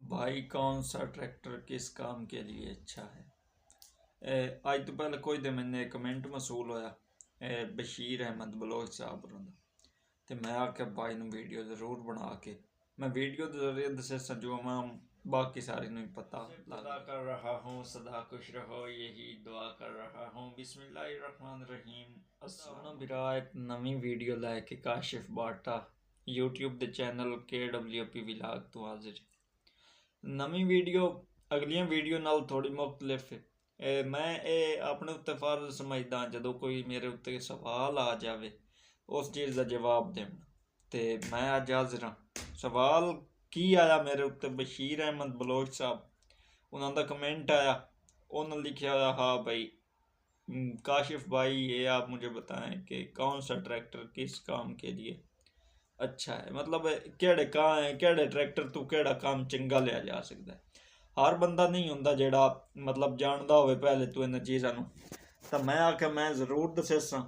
भाई कौन सा ट्रैक्टर किस काम के लिए अच्छा है। आज तो पहले कोई तो मैंने कमेंट मसूल होया बशीर अहमद बलोच साहब होरां दा ते मैं आख्या भाई नूं वीडियो ज़रूर बना के मैं वीडियो के जरिए दस्सां जो मैं बाकी सारे नहीं पता लगा कर रहा हूँ सदा खुश रहो यही दुआ कर रहा हूँ बिस्मिल्लाहिर्रहमानिर्रहीम। अस्सलाम बिरा एक नवी वीडियो लैके काशिफ बाटा यूट्यूब दे चैनल KWP विलाग तो हाजिर नवी वीडियो अगलियां वीडियो नाल थोड़ी मुख्तलिफ है। मैं अपने उत्ते फर्ज समझदा जदों कोई मेरे उत्ते सवाल आ जाए उस चीज़ का जवाब देना तो मैं अज हाजिर हाँ। सवाल की आया मेरे उत्ते बशीर अहमद बलोच साहब उन्होंने कमेंट आया उन्होंने लिखा हाँ भाई काशिफ भाई ये आप मुझे बताएं कि कौन सा ट्रैक्टर किस काम के लिए अच्छा है। मतलब केड़े ट्रैक्टर तू केड़ा काम चंगा लिया जा सकता है। हर बंदा नहीं होंदा जेड़ा मतलब जानदा होवे पहले तो इन चीज़ां नूं तां मैं आख्या मैं ज़रूर दस्सां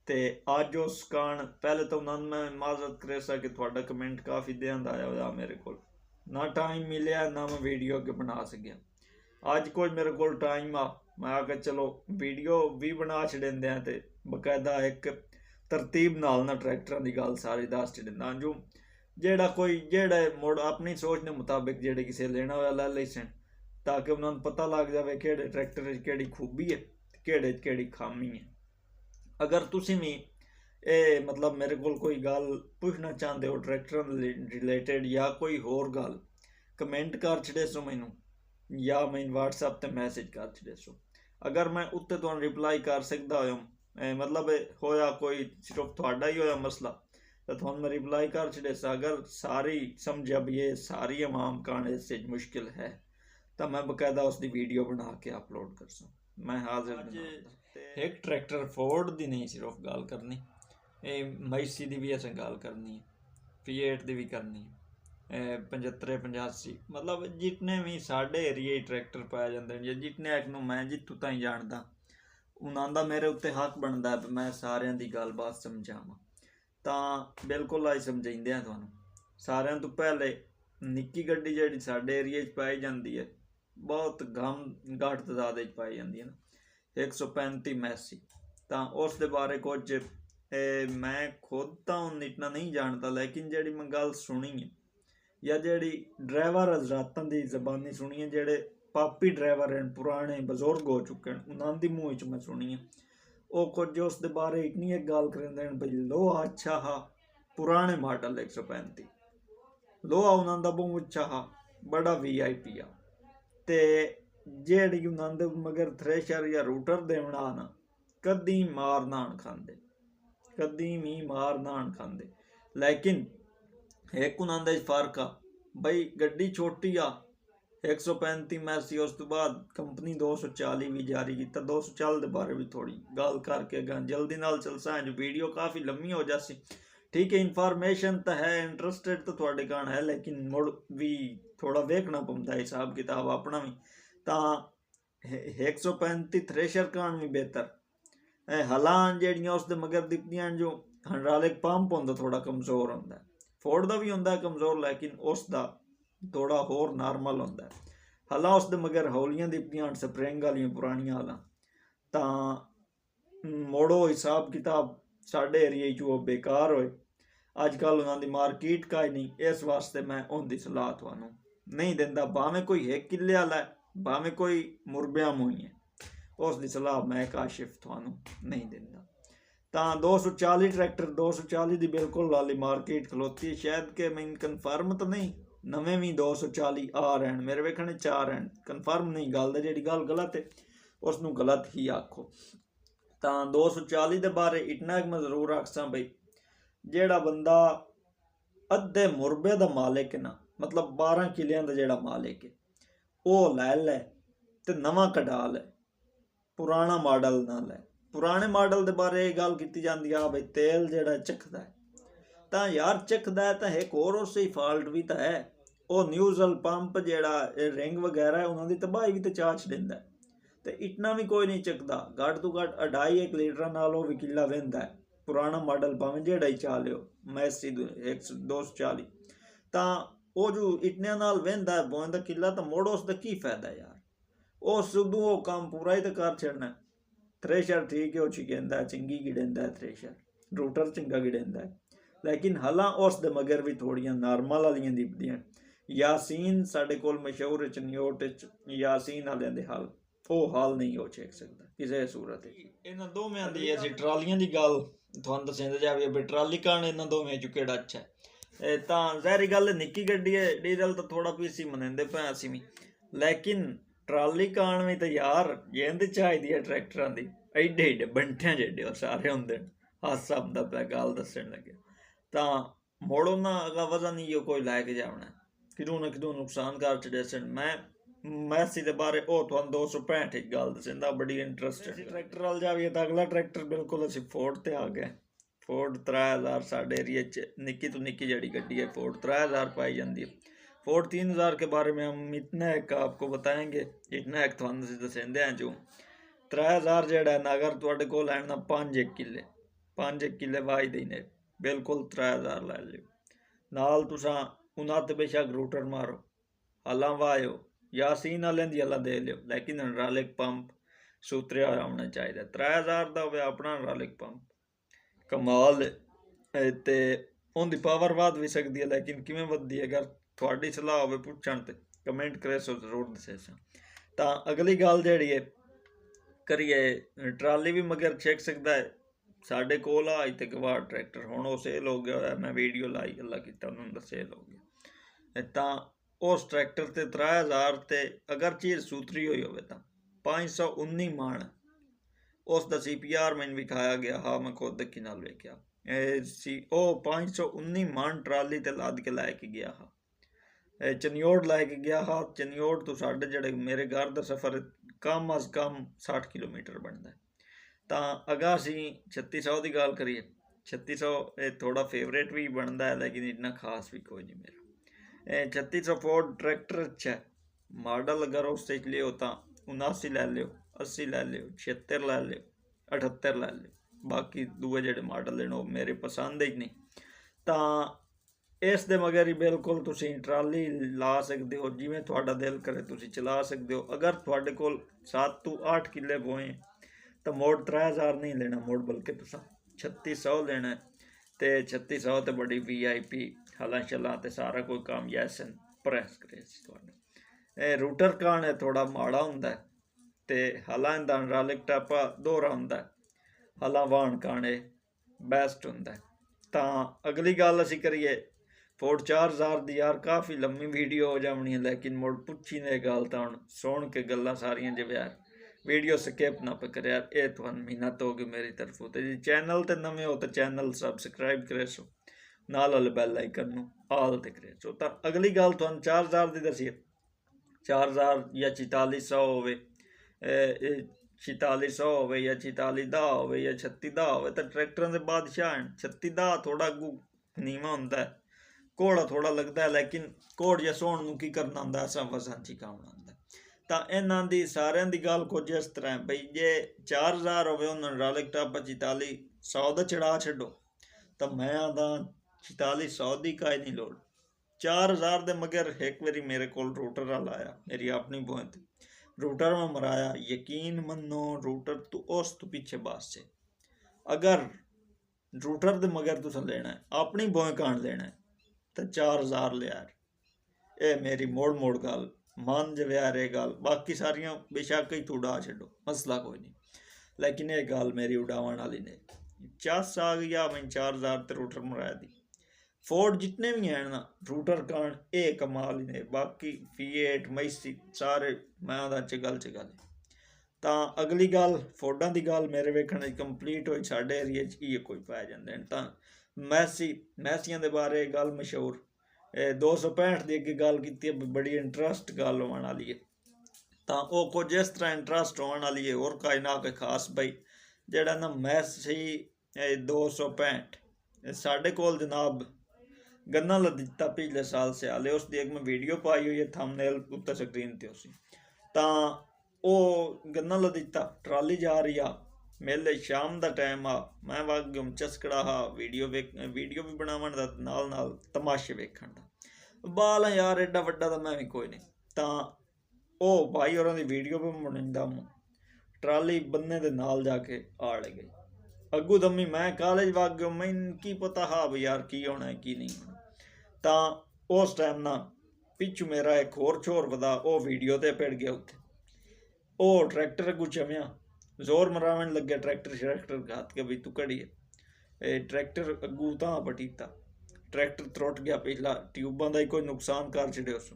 ते अज उस कारण पहले तो उन्होंने मैं माजरत करेसा कि थोड़ा कमेंट काफ़ी देर दा आया होया मेरे को ना टाइम मिलिया ना मैं वीडियो अगे बना सकिया। अज कोई मेरे को टाइम आ मैं आख्या चलो वीडियो भी बना छड़ेंदे आ ते बकायदा एक तरतीब नाल ना ट्रैक्टरां दी गल सारी दस छड़ेंदा जो जेड़ा कोई जेड़े मुड़ अपनी सोच के मुताबिक जेड़े किसी लेना होया लै लैसन ताकि उन्होंने पता लग जाए केड़े ट्रैक्टर केड़ी खूबी है केड़े केड़ी खामी है। अगर तुसीं भी मतलब मेरे को कोई गल पुछना चाहते हो ट्रैक्टर रिलेटेड या कोई होर गल कमेंट कर छड़ेसो मैनू या मैं व्हाट्सएप ते मैसेज कर छड़ेसो अगर मैं उत्ते तुहानूं रिप्लाई कर सकदा होया मतलब होया कोई सिर्फ थोड़ा ही होया मसला तो थोड़ा मैं रिप्लाई कर छड़ेसा। अगर सारी समझ अब ये सारी अवाम कान इस मुश्किल है तो मैं बकायदा उसकी वीडियो बना के अपलोड कर सा मैं हाजिर। एक ट्रैक्टर फोर्ड दी नहीं सिर्फ गल करनी मैसी की भी असें गल करनी है Fiat दी भी करनी है 75 85 मतलब जितने भी साढ़े एरिए ट्रैक्टर पाए जाते हैं जितने एक मैं जितों ताईं जानदा उन्हों का मेरे उत्ते हक बनता है मैं सारिਆਂ ਦੀ गलबात समझावां ਤਾਂ बिल्कुल अज समझाइंदे हैं तुहानूं सारिਆਂ तो पहले निक्की गड्डी जिहड़ी साडे एरिए पाई जाती है बहुत घट तादाद पाई जाती है ना 135 मैसी तो उस दे बारे कुछ मैं खुद तो इतना नहीं जानता लेकिन जिहड़ी मैं गल सुनी है या जिहड़ी ड्राइवर हजरातां दी जबानी सुनी है जिहड़े पापी ड्राइवर हैं पुराने बजुर्ग हो चुके हैं उन्होंने मूँह च मैं सुनी है वो कुछ उस दे बारे इतनी एक गल करेंदे भाई लोहा अच्छा हा पुराने मॉडल 135 लोहा उन्होंने बहुत अच्छा हा बड़ा VIP आ ते जेहड़ी उन्होंने मगर थ्रेशर या रूटर देना ना कदी मार नान खांदे कदी भी मार नान खांदे लेकिन एक उन्होंने फर्क आ बई गड्डी छोटी आ 135 मैसी उस तो बाद कंपनी 240 भी जारी किया 240 के बारे भी थोड़ी गल करके जल्दी नाल चलसा है जो वीडियो काफ़ी लम्मी हो जासी ठीक है। इन्फॉर्मेशन तो है इंटरस्टेड तो थोड़े कान है लेकिन मुड़ भी थोड़ा वेखना पौंदा है हिसाब किताब अपना भी तो 135 थ्रेशर कान भी बेहतर हलां जेहड़ियां उस दे मगर दिखदियां जो हाइड्रोलिक पंप होंदा थोड़ा कमज़ोर होंदा फोर्ड दा भी होंदा कमज़ोर लेकिन उसका थोड़ा होर नॉर्मल होंदा है हलां उस दे मगर हौलियां दिखदियां स्प्रिंग वालियां पुरानियां हलां तां मोड़ो हिसाब किताब साढ़े एरिए च बेकार होए अजकल उन्होंने मार्केट का ही नहीं इस वास्ते मैं उनकी सलाह थानू नहीं दिंदा भावें कोई 1 किले वाला है भावें कोई मुरबिया मुई है उसकी सलाह मैं काशिफ थानू नहीं दिंदा। तो 240 ट्रैक्टर 240 की बिल्कुल वाली मार्केट खलोती है शायद कि मैं कन्फर्म तो नहीं नवे भी 240 आ रहे हैं मेरे वेखने 4 हैं कन्फर्म नहीं गल जी गल गलत है उसनों गलत ही आखो। तो 240 के बारे इतना मैं जरूर आखसा बई जेड़ा बंदा अद्धे मुरबे का मालिक है ना मतलब 12 किलियां का जेड़ा मालिक है वो लै लै तो नवा कटा लै पुराना मॉडल ना लै पुराने मॉडल के बारे गल की जाती है बई तेल जेड़ा चखदा है तो यार चखदा है तो एक होर उस फॉल्ट भी तो है वो न्यूज़ल पंप जेड़ा रिंग वगैरह है उन्होंने तबाही भी तो चाच देंदा है तो इतना भी कोई नहीं चकता घट तो घट 2.5 लीटर नाल वो भी किला वहदा है पुराना मॉडल भावें जेड़ा ही चा लियो मैसी 240 तो ਉਹ ਜੋ ਇਟਨਿਆਂ ਨਾਲ ਵਹਿੰਦਾ ਬੋਇੰ ਦਾ ਕਿੱਲਾ ਤਾਂ ਮੋੜ ਉਸ ਦਾ ਕੀ ਫਾਇਦਾ ਯਾਰ। ਉਹ ਸੁਦੋਂ ਉਹ ਕੰਮ ਪੂਰਾ ਹੀ ਤਾਂ ਕਰ ਛੱਡਣਾ। ਥ੍ਰੈਸ਼ਰ ਠੀਕ ਹੈ, ਉਹ ਚਿਕੰਦਾ ਚੰਗੀ ਗਿੜਦਾ ਥ੍ਰੈਸ਼ਰ, ਰੂਟਰ ਚੰਗਾ ਗਿੜਦਾ, ਲੇਕਿਨ ਹਲਾਂ ਉਸ ਦੇ ਮਗਰ ਵੀ ਥੋੜੀਆਂ ਨਾਰਮਲ ਵਾਲੀਆਂ ਦਿਖਦੀਆਂ। ਯਾਸੀਨ ਸਾਡੇ ਕੋਲ ਮਸ਼ਹੂਰ ਚਨਿਓਟ ਯਾਸੀਨ ਵਾਲਿਆਂ ਦੇ ਹਲ, ਉਹ ਹਾਲ ਨਹੀਂ ਹੋ ਛੇਕ ਸਕਦਾ ਕਿਸੇ ਸੂਰਤ। ਇਹਨਾਂ ਦੋਵਾਂ ਦੀ ਅਸੀਂ ਟਰਾਲੀਆਂ ਦੀ ਗੱਲ ਤੁਹਾਨੂੰ ਦੱਸਿਆ ਜਾਵੇ ਵੀ ਟਰਾਲੀ ਕਾਰਨ ਇਹਨਾਂ ਦੋਵੇਂ ਚੋਂ ਕਿਹੜਾ ਅੱਛਾ ਹੈ। ਤਾਂ ਜ਼ਾਹਿਰੀ ਗੱਲ ਨਿੱਕੀ ਗੱਡੀ ਹੈ, ਡੀਜ਼ਲ ਤਾਂ ਥੋੜਾ ਪੀਸੀ ਮਨਾਉਂਦੇ ਪਏ ਅਸੀਂ ਵੀ, ਲੇਕਿਨ ਟਰਾਲੀ ਕਾਰਨ ਵੀ ਤਾਂ ਯਾਰ ਜਿੰਦ ਚਾਹੀਦੀ ਹੈ ਟਰੈਕਟਰਾਂ ਦੀ। ਐਡੇ ਐਡੇ ਬੰਠਿਆਂ ਜਿਹੇ ਉਹ ਸਾਰੇ ਹੁੰਦੇ ਨੇ। ਹਾਸਾ ਦਾ ਪਿਆ ਗੱਲ ਦੱਸਣ ਲੱਗਿਆ ਤਾਂ ਮੁੜ ਉਹਨਾਂ ਅਗਾ ਵਜ਼ਨ ਨਹੀਂ ਕੋਈ ਲੈ ਕੇ ਜਾਣਾ, ਕਿਦੋਂ ਨਾ ਕਿਦੋਂ ਨੁਕਸਾਨ ਕਰ ਛੱਡੇ ਸਨ। ਮੈਂ ਮੈਸੀ ਦੇ ਬਾਰੇ ਉਹ ਤੁਹਾਨੂੰ 265 ਇੱਕ ਗੱਲ ਦੱਸਦਾ ਬੜੀ ਇੰਟਰਸਟਿੰਗ। ਟਰੈਕਟਰ ਵੱਲ ਜਾਈਏ ਤਾਂ ਅਗਲਾ ਟਰੈਕਟਰ ਬਿਲਕੁਲ ਅਸੀਂ ਫੋਰਡ 'ਤੇ ਆ ਗਏ। ਫੋਰਡ 3000 ਸਾਡੇ एरिए निक्की तो निक्की जड़ी गड्डी है, फोर्ड 3000 पाई जाती है। फोर्ड 3000 के बारे में हम इतना एक आपको बताएंगे, इतना एक थोड़ा दसेंदे हैं जो 3000 जड़ा ना अगर तुहाडे कोल है ना 5 किले वाही देने बिल्कुल 3000 लै लियो। नाल तुसां उन्हां ते बेशक रूटर मारो, हलां वायो, यासीन वालें दी हला दे लियो, लेकिन हाइड्रोलिक पंप सूत्रिया होना चाहिए। 3000 दा होवे अपना हाइड्रोलिक पंप कमाल ते उनकी पावर वध भी सकती है, लेकिन किवें वधदी है अगर थोड़ी सलाह होवे पुछण ते कमेंट करे सो जरूर दसे। तो अगली गल जिहड़ी है करिए ट्राली भी मगर छेक सकता है। साडे कोल आ इत्थे गवार ट्रैक्टर हुण वो सेल हो गया, मैं वीडियो लाई गल्ला कीता उन्होंने सेल हो गया। तो उस ट्रैक्टर ते 3000 ते अगर चीज़ सूतरी हुई होवे तां 519 माण उसका CPR मैंने विखाया गया। हाँ मैं खुद देखी नाल वेख्या सी ओ 519 मन ट्राली ते लद के लैके गया हा। चनियोड़ लैके गया हा। चनियोड़ तो साढ़े जड़े मेरे घर का सफ़र कम अज कम 60 किलोमीटर बनता है। तो अगर असी 3600 की गल करिए, 3600 थोड़ा फेवरेट भी बनता है, लेकिन इतना खास भी कोई नहीं मेरा। 3600 फोर्ड ट्रैक्टर अच्छा है। मॉडल अगर उस लियो तो 79 लै लियो, 80 लै लियो, 76 लै लियो, 78 लै लियो। बाकी दूए जेह्ड़े मॉडल ने मेरे पसंद ही नहीं। तो इस दे मगर ही बिल्कुल तुसी ट्राली ला सकते हो, जिवें तुहाडा दिल करे तुसी चला सकते हो। अगर तुहाडे कोल 7 तो 8 किले बोए तो मोड़ 3000 नहीं लेना, मोड़ बल्कि तुसा 3600 लेना है। तो 3600 तो बड़ी VIP हलां शलां ते सारा कोई काम यैसन प्रैस करे। रूटर कान है थोड़ा माड़ा हुंदा है, ते हलां इंदा हाइड्रोलिक टापा दोहरा हुंदा है, हलां वाहन काने बेस्ट हुंदा है। तो अगली गल असी करिए फोर्ड 4000 दी। यार काफ़ी लम्मी वीडियो हो जानी है, लेकिन मुड़ पुछी ने गल तो हुण सुन के गल्लां सारियां जिवें यार वीडियो स्किप ना पे करे यार, ये तुहानूं मिन्नत होगी मेरी तरफों। तो जी चैनल ते नवे हो तो चैनल सबसक्राइब करे सो, नाल वाले बैल आइकन नूं आल ते करे सो। तो अगली गल तुहानूं 4000 दी दसीए। 4000 या 4400 होवे, 4600 होवे या 4410 होवे या 3610 होवे, तो ट्रैक्टरां दे बादशाह हैं। 3610 थोड़ा अगू नीवा हुंदा है, घोड़ा थोड़ा लगता है, लेकिन घोड़ या सोहण नूं की करना हुंदा है, असां वज़न च कामना हुंदा है। तो इन्हां दी सारियां दी गल कुछ इस तरह है बई, जे 4000 होवे उन्हां हाइड्रोलिक टापा 4400 दा चढ़ा छड्डो, तो मैं आदा 4400 दी काई नहीं लोड़। 4000 दे मगर एक बारी मेरे कोल रूटर वाला आया, मेरी अपनी बोहत रूटर में मराया। यकीन मनो रूटर तो उस तो पीछे बास से। अगर रूटर दे मगर तुसा लेना है, अपनी बोए कान लेना है, तो 4000 ले यार। ये मेरी मोड़ मोड़ गल मान जवे यार, ये गल बाकी सारियां बेशक ही तू उड़ा छड्डो, मसला कोई नहीं, लेकिन ये गल मेरी उड़ावन वाली ने। चस आ गया मैं 4000 ते रूटर मराया दी। फोर्ड जितने भी हैं ना रूटर कान ये कमाल ही ने, बाकी Fiat मैसी सारे मैं आदा चगल चगल। तो अगली गल फोर्डां दी गल मेरे वेखण कंप्लीट होई। साडे एरिए च ये कोई पाए जांदे ने। तो मैसियां दे बारे गल मशहूर 265 दी अगे गल कीती है, बड़ी इंटरस्ट गल होने वाली है। तो वह कुछ इस तरह इंटरस्ट होने वाली है, और कोई ना कोई खास बई जेड़ा ना मैसी 265 साडे कोल जनाब गन्ना ला दिता पिछले साल से आले, उसकी एक मैं वीडियो पाई हुई है थंबनेल उत्ते स्क्रीन ते उसी। तो वो गन्ना ला दिता ट्राली जा रही आ, मेले शाम का टाइम आ, मैं वागम चस्कड़ा हा वीडियो भी बनावन दा नाल नाल तमाशे वेखण दा। बाल है यार एडा वड्डा तो मैं भी कोई नहीं। तो ਉਹ भाई होरां दी वीडियो पे मुनिंदा ट्राली बन्ने दे नाल जाके आड़ गई अगू दमी मैं कॉलेज वग गया मैनू की पता हा भी यार की होना है की नहीं होना। तो उस टाइम ना पिछू मेरा एक होर छोर पता वो वीडियो ते पिड़ गया उत्थे वो ट्रैक्टर अगू चमिया जोर मरावन लगे ट्रैक्टर श्रैक्टर घात के भी तू कड़ी है ट्रैक्टर अगू तां पटीता ट्रैक्टर त्रुट गया पिछला ट्यूबां का ही कोई नुकसान कर छड़े उस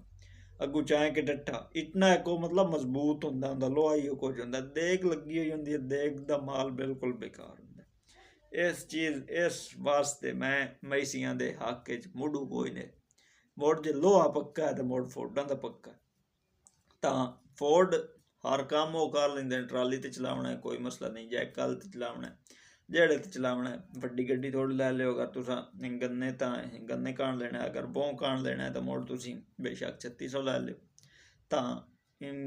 अगू चाहे कि डट्ठा इतना को मतलब मजबूत होंदा लोहा ही कुछ होंदा देग लगी हुई होंदी है देग दा माल बिल्कुल बेकार होंदा इस चीज़ इस वास्ते मैं मैसियां दे हक च मुड़ू कोई ने मुड़ जे लोहा पक्का है तो मुड़ फोर्डां दा पक्का तो फोर्ड हर काम वो कर लेंदे ट्राली ते चलावना है कोई मसला नहीं जैक कल ते चलावना है जेड़े ते चलावना है वड्डी गड्डी थोड़ी लै लियो अगर तुसा गन्ने गन्ने कान लेना है अगर बों कान लेना है तो मुड़ तुसी बेशक 3600 लै लियो। तो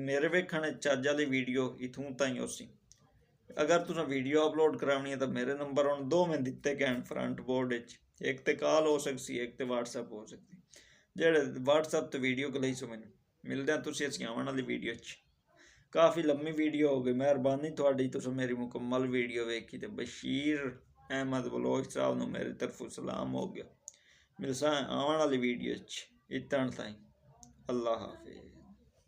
मेरे वेखण चज्ज वाली वीडियो इत्थों ताईं उसी अगर तुसा वीडियो अपलोड करानी है तो मेरे नंबर हुण दो मैं दिते गए फ्रंट बोर्ड एक तो कॉल हो सकती एक तो व्हाट्सएप हो सकती जेड़े व्हाट्सएप तो वीडियो को लई सो मैनू मिलदे तुसी असीं आवन वाली वीडियो च काफ़ी लम्मी वीडियो हो गई मेहरबानी थोड़ी तुस मेरी मुकम्मल वीडियो वेखी तो बशीर अहमद बलोच साहब नूं मेरी तरफों सलाम हो गया मिलसा आवन वाली वीडियो च इतण ताईं अल्लाह हाफिज़।